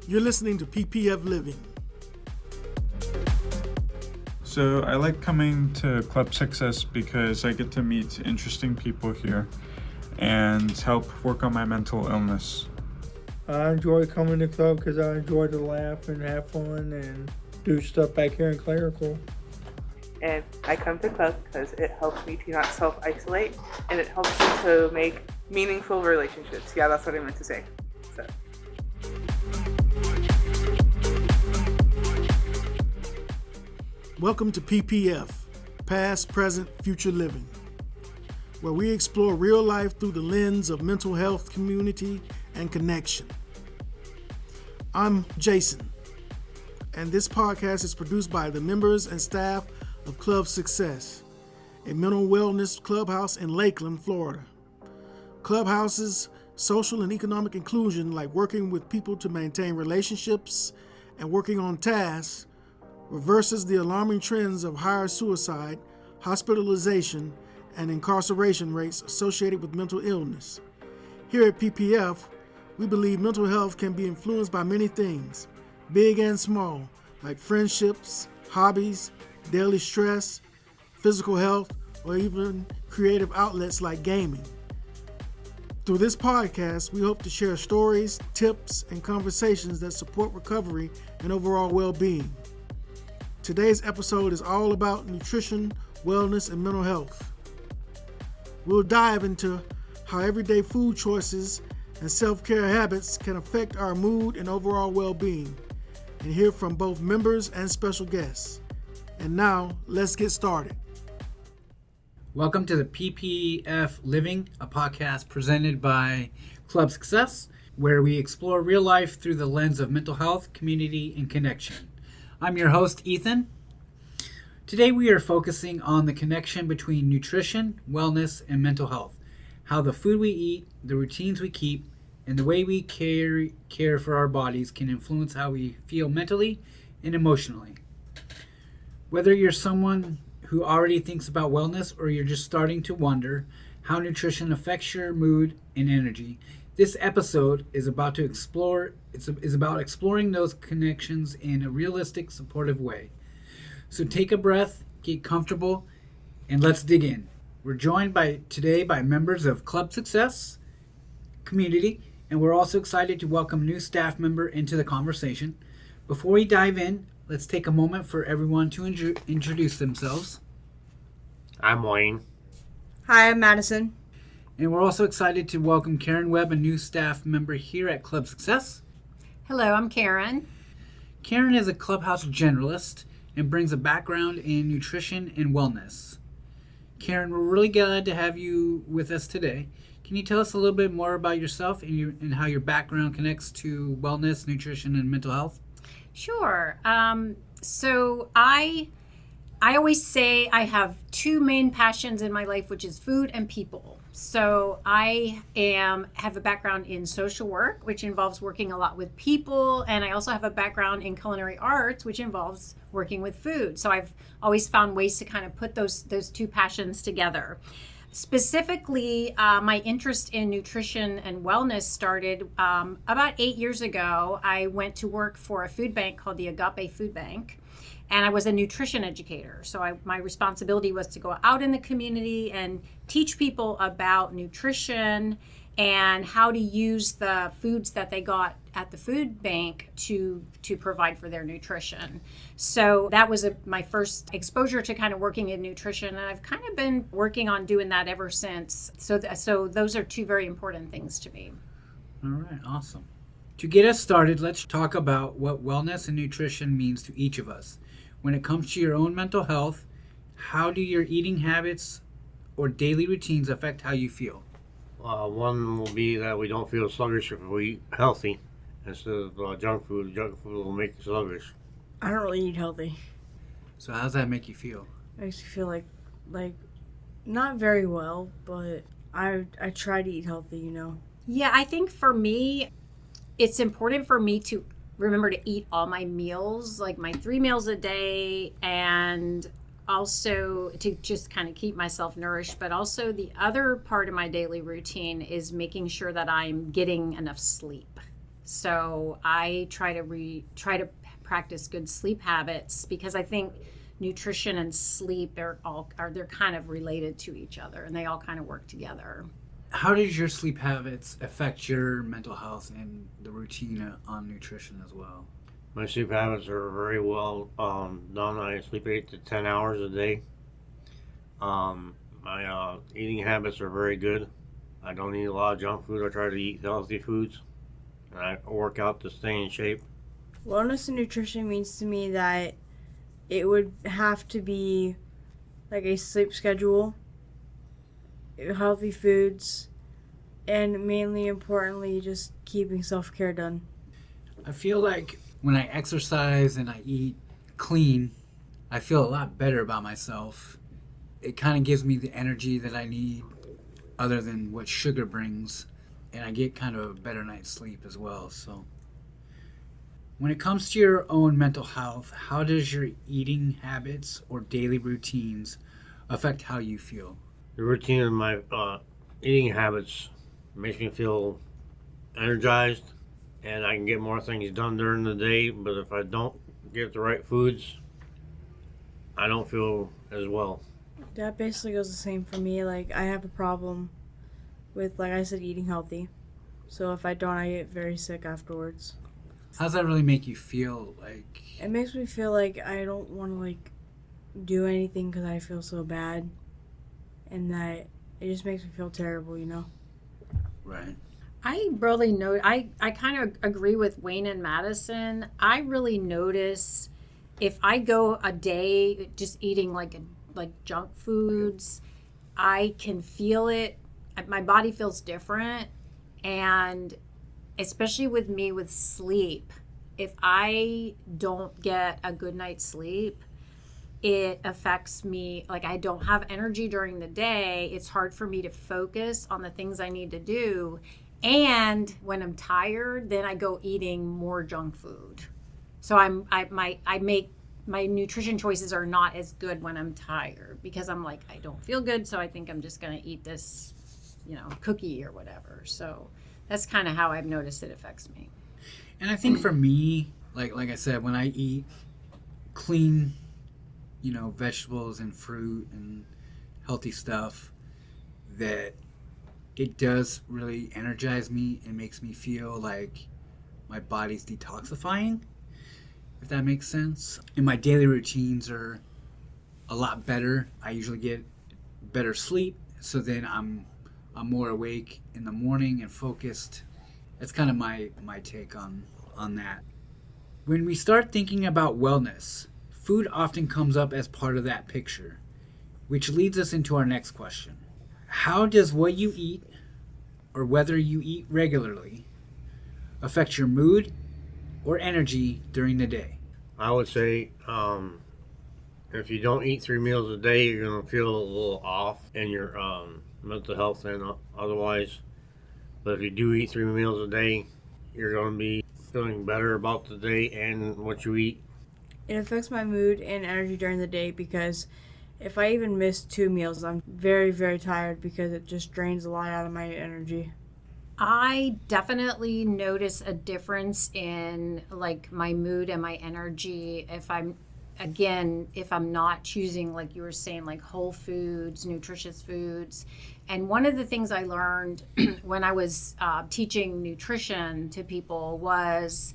You're listening to p.p.F. Living. So I like coming to Club Success because I get to meet interesting people here and help work on my mental illness. I enjoy coming to club because I enjoy to laugh and have fun and do stuff back here in clerical. And I come to club because it helps me to not self-isolate, and it helps me to make meaningful relationships. Yeah, that's what I meant to say. So. Welcome to p.p.F. Past, Present, Future Living, where we explore real life through the lens of mental health, community, and connection. I'm Jason, and this podcast is produced by the members and staff of Club Success, a mental wellness clubhouse in Lakeland, Florida. Clubhouse's social and economic inclusion, like working with people to maintain relationships and working on tasks, reverses the alarming trends of higher suicide, hospitalization, and incarceration rates associated with mental illness. Here at p.p.F., we believe mental health can be influenced by many things, big and small, like friendships, hobbies, daily stress, physical health, or even creative outlets like gaming. Through this podcast, we hope to share stories, tips, and conversations that support recovery and overall well-being. Today's episode is all about nutrition, wellness, and mental health. We'll dive into how everyday food choices and self-care habits can affect our mood and overall well-being, and hear from both members and special guests. And now, let's get started. Welcome to the p.p.F. Living, a podcast presented by Club Success, where we explore real life through the lens of mental health, community, and connection. I'm your host, Ethan. Today we are focusing on the connection between nutrition, wellness, and mental health. How the food we eat, the routines we keep, and the way we care for our bodies can influence how we feel mentally and emotionally. Whether you're someone who already thinks about wellness or you're just starting to wonder how nutrition affects your mood and energy, this episode is about exploring those connections in a realistic, supportive way. So take a breath, get comfortable, and let's dig in. We're joined today by members of Club Success community, and we're also excited to welcome a new staff member into the conversation. Before we dive in, let's take a moment for everyone to introduce themselves. I'm Wayne. Hi, I'm Madison. And we're also excited to welcome Karen Webb, a new staff member here at Club Success. Hello, I'm Karen. Karen is a clubhouse generalist and brings a background in nutrition and wellness. Karen, we're really glad to have you with us today. Can you tell us a little bit more about yourself and how your background connects to wellness, nutrition, and mental health? Sure. So I always say I have two main passions in my life, which is food and people. So I have a background in social work, which involves working a lot with people, and I also have a background in culinary arts, which involves working with food. So I've always found ways to kind of put those two passions together. Specifically, my interest in nutrition and wellness started about 8 years ago. I went to work for a food bank called the Agape Food Bank, and I was a nutrition educator. So my responsibility was to go out in the community and teach people about nutrition and how to use the foods that they got at the food bank to provide for their nutrition. So that was my first exposure to kind of working in nutrition, and I've kind of been working on doing that ever since. So those are two very important things to me. All right, awesome. To get us started, let's talk about what wellness and nutrition means to each of us. When it comes to your own mental health, how do your eating habits or daily routines affect how you feel? One will be that we don't feel sluggish if we eat healthy instead of junk food. Junk food will make you sluggish. I don't really eat healthy. So how does that make you feel? It makes me feel like not very well, but I try to eat healthy, you know. Yeah, I think for me, it's important for me to remember to eat all my meals, like my 3 meals a day, and also to just kind of keep myself nourished. But also the other part of my daily routine is making sure that I'm getting enough sleep. So I try to practice good sleep habits because I think nutrition and sleep they're kind of related to each other and they all kind of work together. How does your sleep habits affect your mental health and the routine on nutrition as well? My sleep habits are very well done. I sleep 8 to 10 hours a day. My eating habits are very good. I don't eat a lot of junk food. I try to eat healthy foods. And I work out to stay in shape. Wellness and nutrition means to me that it would have to be like a sleep schedule, healthy foods, and mainly importantly, just keeping self-care done. I feel like when I exercise and I eat clean, I feel a lot better about myself. It kind of gives me the energy that I need other than what sugar brings, and I get kind of a better night's sleep as well. So when it comes to your own mental health, how does your eating habits or daily routines affect how you feel? The routine of my eating habits makes me feel energized, and I can get more things done during the day. But if I don't get the right foods, I don't feel as well. That basically goes the same for me. Like, I have a problem with, like I said, eating healthy. So if I don't, I get very sick afterwards. How does that really make you feel? Like, It makes me feel like I don't want to, like, do anything because I feel so bad. And that it just makes me feel terrible, you know? right? I really know. I kind of agree with Wayne and Madison. I really notice if I go a day just eating like junk foods, I can feel it. My body feels different, and especially with me with sleep, if I don't get a good night's sleep, it affects me. Like, I don't have energy during the day. It's hard for me to focus on the things I need to do. And when I'm tired, then I go eating more junk food. So I make my nutrition choices are not as good when I'm tired because I'm like, I don't feel good, so I think I'm just going to eat this, cookie or whatever. So that's kind of how I've noticed it affects me. And I think for me, like I said, when I eat clean, vegetables and fruit and healthy stuff, that it does really energize me and makes me feel like my body's detoxifying, if that makes sense. And my daily routines are a lot better. I usually get better sleep, so then I'm more awake in the morning and focused. That's kind of my take on that. When we start thinking about wellness, food often comes up as part of that picture, which leads us into our next question. How does what you eat, or whether you eat regularly, affect your mood or energy during the day? I would say if you don't eat 3 meals a day, you're going to feel a little off in your mental health and otherwise. But if you do eat 3 meals a day, you're going to be feeling better about the day and what you eat. It affects my mood and energy during the day because if I even miss 2 meals, I'm very, very tired because it just drains a lot out of my energy. I definitely notice a difference in like my mood and my energy if I'm not choosing, like you were saying, like whole foods, nutritious foods. And one of the things I learned when I was teaching nutrition to people was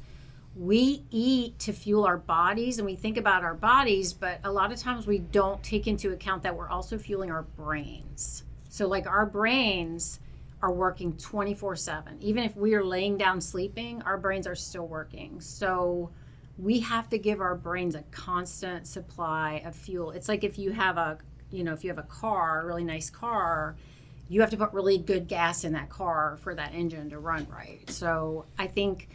we eat to fuel our bodies and we think about our bodies, but a lot of times we don't take into account that we're also fueling our brains. So like our brains are working 24/7. Even if we are laying down sleeping, our brains are still working. So we have to give our brains a constant supply of fuel. It's like if you have a car, a really nice car, you have to put really good gas in that car for that engine to run right. So I think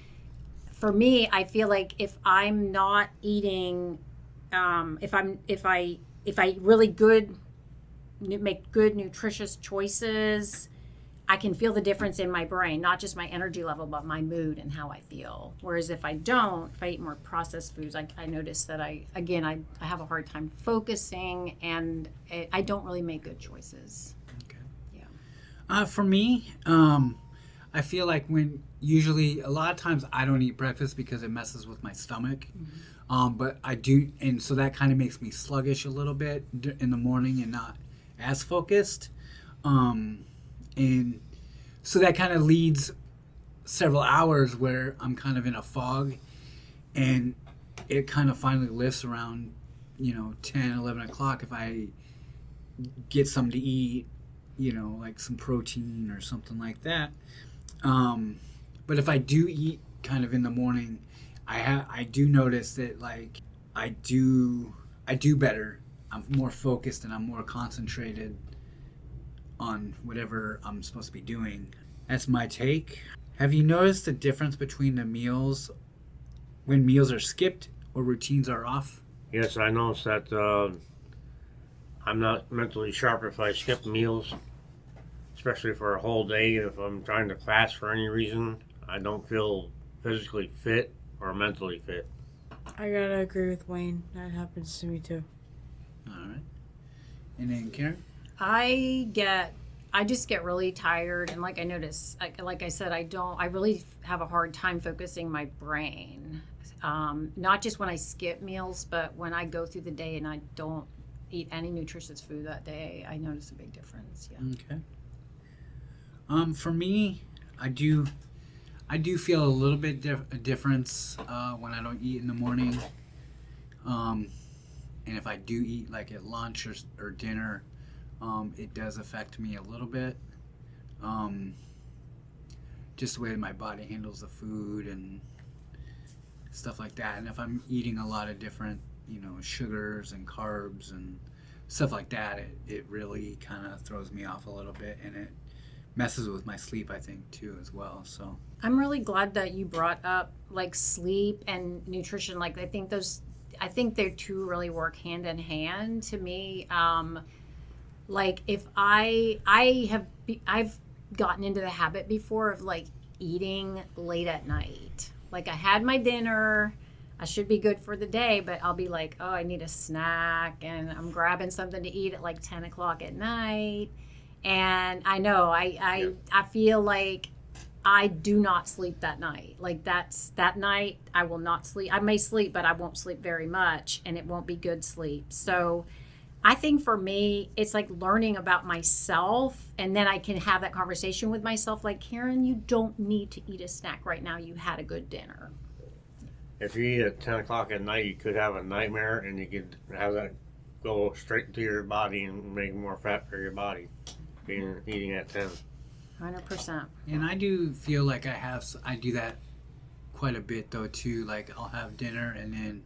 for me, I feel like if I'm not eating, if I really make good nutritious choices, I can feel the difference in my brain, not just my energy level, but my mood and how I feel. Whereas if I eat more processed foods, I notice that I have a hard time focusing and I don't really make good choices. Okay. Yeah. For me, I feel like when usually a lot of times I don't eat breakfast because it messes with my stomach. But I do, and so that kind of makes me sluggish a little bit in the morning and not as focused. And so that kind of leads several hours where I'm kind of in a fog, and it kind of finally lifts around, 10, 11 o'clock if I get something to eat, like some protein or something like that. But if I do eat kind of in the morning, I do notice that like I do better. I'm more focused and I'm more concentrated on whatever I'm supposed to be doing. That's my take. Have you noticed the difference between the meals when meals are skipped or routines are off? Yes, I noticed that I'm not mentally sharp if I skip meals, especially for a whole day. If I'm trying to fast for any reason, I don't feel physically fit or mentally fit. I gotta agree with Wayne. That happens to me too. All right. And then Karen? I just get really tired, and like I notice, like I said, I really have a hard time focusing my brain. Not just when I skip meals, but when I go through the day and I don't eat any nutritious food that day, I notice a big difference. Yeah. Okay. For me, I do feel a little bit a difference when I don't eat in the morning. And if I do eat like at lunch or dinner, it does affect me a little bit. Just the way my body handles the food and stuff like that. And if I'm eating a lot of different, sugars and carbs and stuff like that, it really kind of throws me off a little bit, and it messes with my sleep, I think, too, as well. So I'm really glad that you brought up like sleep and nutrition. Like I think they two really work hand in hand to me. Like if I've gotten into the habit before of like eating late at night. Like I had my dinner, I should be good for the day, but I'll be like, oh, I need a snack, and I'm grabbing something to eat at like 10 o'clock at night. And I know I feel like I do not sleep that night. Like that night I will not sleep. I may sleep, but I won't sleep very much, and it won't be good sleep. So I think for me, it's like learning about myself, and then I can have that conversation with myself like, Karen, you don't need to eat a snack right now. You had a good dinner. If you eat at 10 o'clock at night, you could have a nightmare, and you could have that go straight to your body and make more fat for your body, eating at 10. 100%. And I do feel like I do that quite a bit though too. Like I'll have dinner and then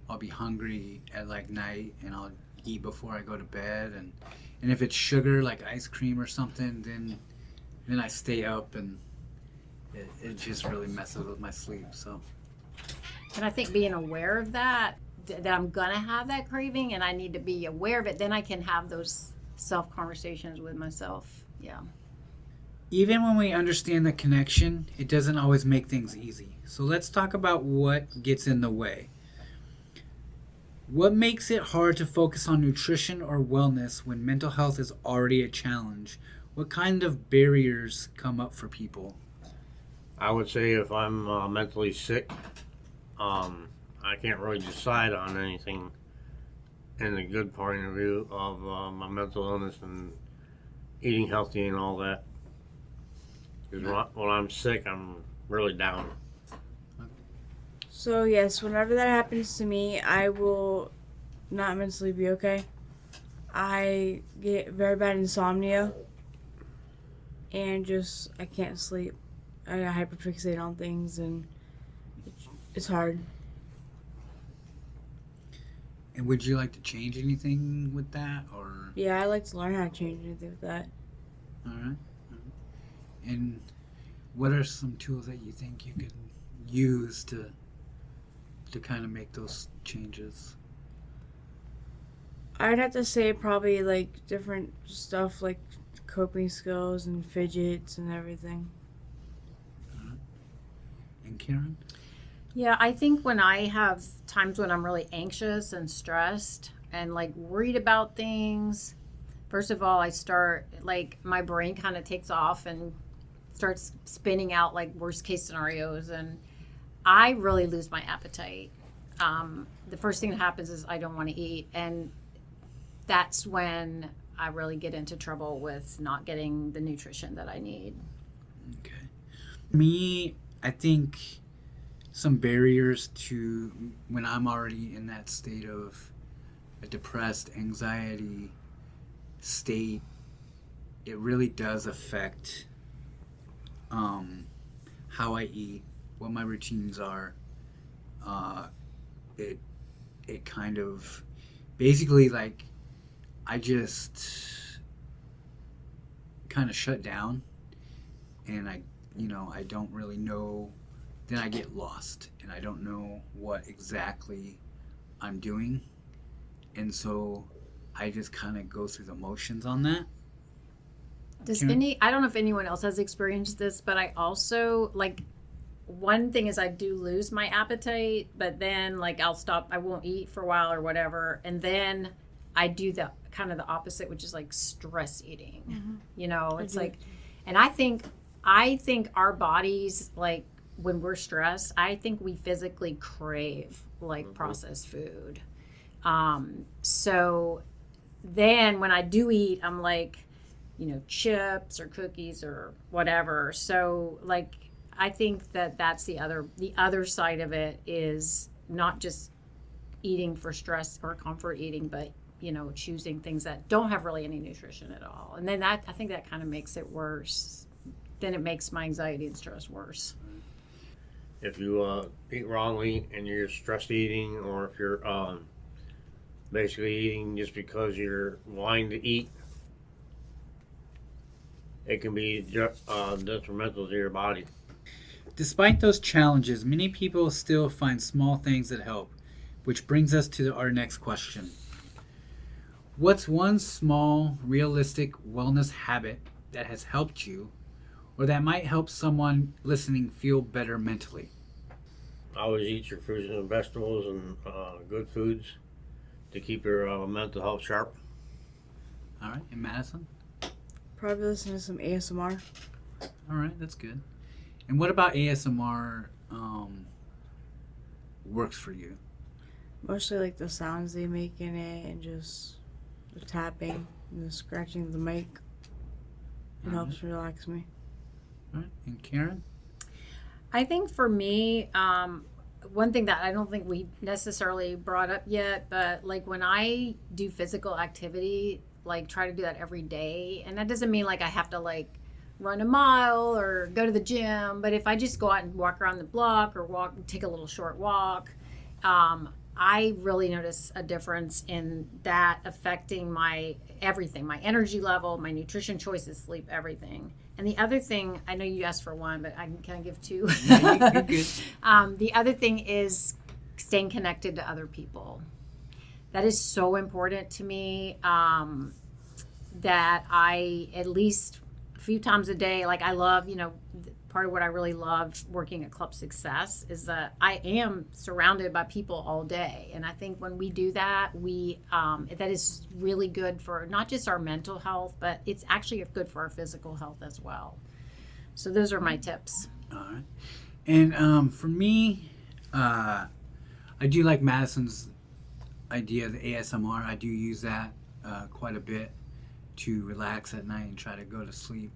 I'll be hungry at like night, and I'll eat before I go to bed, and if it's sugar like ice cream or something, then I stay up, and it just really messes with my sleep. So And I think being aware of that I'm gonna have that craving, and I need to be aware of it, then I can have those self conversations with myself. Yeah. even when we understand the connection, it doesn't always make things easy. So let's talk about what gets in the way. What makes it hard to focus on nutrition or wellness when mental health is already a challenge? What kind of barriers come up for people? I would say if I'm mentally sick, I can't really decide on anything in the good point of view of my mental illness and eating healthy and all that. Because when I'm sick, I'm really down. So yes, whenever that happens to me, I will not mentally be okay. I get very bad insomnia, and I can't sleep. I hyperfixate on things, and it's hard. And would you like to change anything with that, or? Yeah, I like to learn how to change anything with that. All right. And what are some tools that you think you could use to kind of make those changes? I'd have to say probably like different stuff like coping skills and fidgets and everything. And Karen? Yeah, I think when I have times when I'm really anxious and stressed and like worried about things, first of all, I start like my brain kind of takes off and starts spinning out like worst case scenarios, and I really lose my appetite. The first thing that happens is I don't want to eat, and that's when I really get into trouble with not getting the nutrition that I need. Okay. Me, I think some barriers to when I'm already in that state of a depressed anxiety state, it really does affect how I eat, what my routines are. It kind of basically like I just kind of shut down, and I don't really know. Then I get lost, and I don't know what exactly I'm doing, and so I just kind of go through the motions on that. I don't know if anyone else has experienced this, but I also like, one thing is I do lose my appetite, but then like I'll stop, I won't eat for a while or whatever, and then I do the kind of the opposite, which is like stress eating. Mm-hmm. You know, it's like, and I think our bodies, like when we're stressed, I think we physically crave like processed food. So then when I do eat, I'm like, chips or cookies or whatever. So like, I think that's the other side of it, is not just eating for stress or comfort eating, but choosing things that don't have really any nutrition at all. And then I think that kind of makes it worse. Then it makes my anxiety and stress worse. If you eat wrongly and you're stress eating, or if you're basically eating just because you're wanting to eat, it can be detrimental to your body. Despite those challenges, many people still find small things that help, which brings us to our next question. What's one small, realistic wellness habit that has helped you, or that might help someone listening feel better mentally? Always eat your fruits and vegetables and good foods to keep your mental health sharp. All right, and Madison? Probably listen to some ASMR. All right, that's good. And what about ASMR works for you? Mostly like the sounds they make in it, and just the tapping and the scratching of the mic. It helps relax me. All right, and Karen? I think for me, one thing that I don't think we necessarily brought up yet, but like when I do physical activity, like try to do that every day, and that doesn't mean like I have to like run a mile or go to the gym, but if I just go out and walk around the block or take a little short walk, I really notice a difference in that affecting my everything, my energy level, my nutrition choices, sleep, everything. And the other thing, I know you asked for one, but can I give two? Yeah, you're good. The other thing is staying connected to other people. That is so important to me, that I, at least a few times a day, like I love, part of what I really love working at Club Success is that I am surrounded by people all day. And I think when we do that, that is really good for not just our mental health, but it's actually good for our physical health as well. So those are my tips. All right. And for me, I do like Madison's idea of the ASMR. I do use that quite a bit to relax at night and try to go to sleep.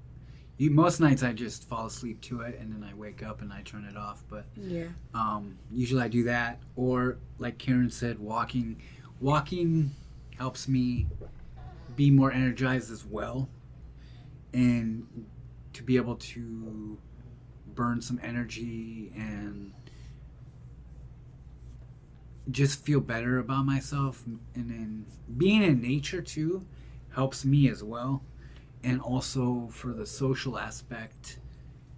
Most nights I just fall asleep to it, and then I wake up and I turn it off. But Yeah. Usually I do that, or like Karen said, walking. Walking helps me be more energized as well, and to be able to burn some energy and just feel better about myself. And then being in nature too helps me as well. And also for the social aspect,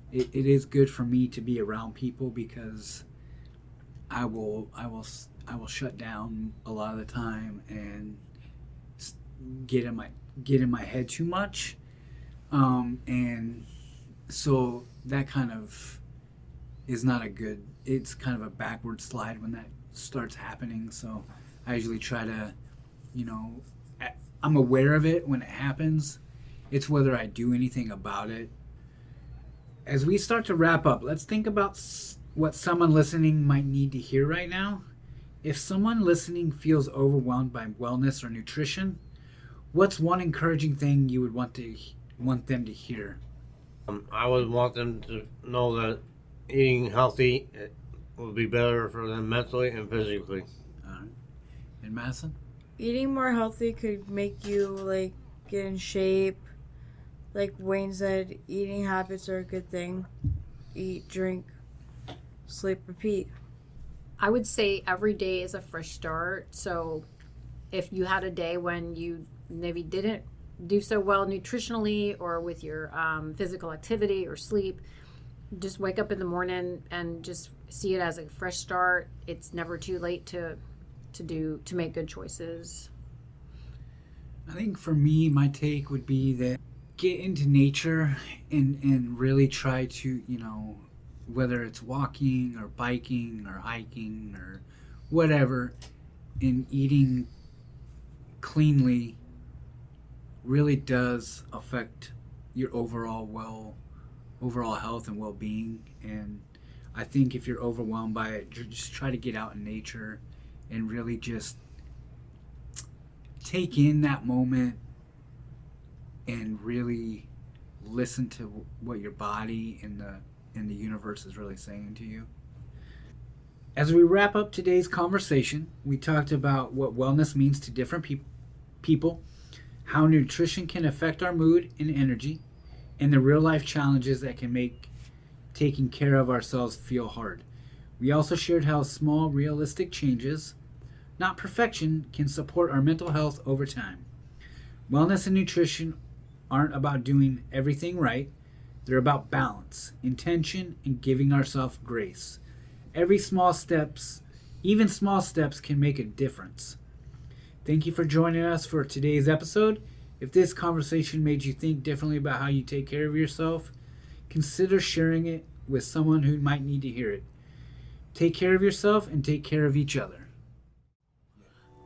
it is good for me to be around people, because I will shut down a lot of the time and get in my head too much, and so that kind of is not a good. It's kind of a backward slide when that starts happening. So I usually try to, I'm aware of it when it happens. It's whether I do anything about it As we start to wrap up, let's think about what someone listening might need to hear right now. If someone listening feels overwhelmed by wellness or nutrition, what's one encouraging thing you would want them to hear? I would want them to know that eating healthy will be better for them mentally and physically. And Madison? Eating more healthy could make you like get in shape. Like Wayne said, eating habits are a good thing. Eat, drink, sleep, repeat. I would say every day is a fresh start. So if you had a day when you maybe didn't do so well nutritionally or with your physical activity or sleep, just wake up in the morning and just see it as a fresh start. It's never too late to make good choices. I think for me, my take would be that get into nature and really try to, whether it's walking or biking or hiking or whatever, and eating cleanly really does affect your overall health and well-being. And I think if you're overwhelmed by it, just try to get out in nature and really just take in that moment and really listen to what your body and the universe is really saying to you. As we wrap up today's conversation, we talked about what wellness means to different people, how nutrition can affect our mood and energy, and the real-life challenges that can make taking care of ourselves feel hard. We also shared how small, realistic changes, not perfection, can support our mental health over time. Wellness and nutrition aren't about doing everything right. They're about balance, intention, and giving ourselves grace. Even small steps can make a difference. Thank you for joining us for today's episode. If this conversation made you think differently about how you take care of yourself, consider sharing it with someone who might need to hear it. Take care of yourself and take care of each other.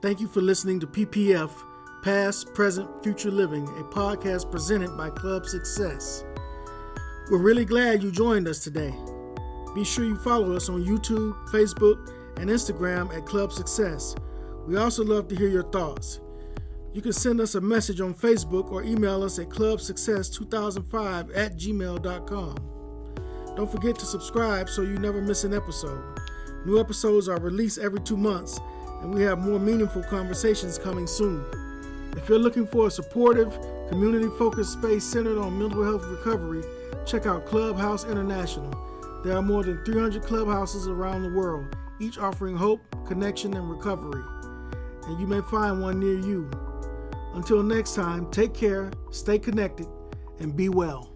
Thank you for listening to p.p.F, Past, Present, Future Living, a podcast presented by Club Success. We're really glad you joined us today. Be sure you follow us on YouTube, Facebook, and Instagram at Club Success. We also love to hear your thoughts. You can send us a message on Facebook or email us at clubsuccess2005@gmail.com. Don't forget to subscribe so you never miss an episode. New episodes are released every 2 months, and we have more meaningful conversations coming soon. If you're looking for a supportive, community-focused space centered on mental health recovery, check out Clubhouse International. There are more than 300 clubhouses around the world, each offering hope, connection, and recovery. And you may find one near you. Until next time, take care, stay connected, and be well.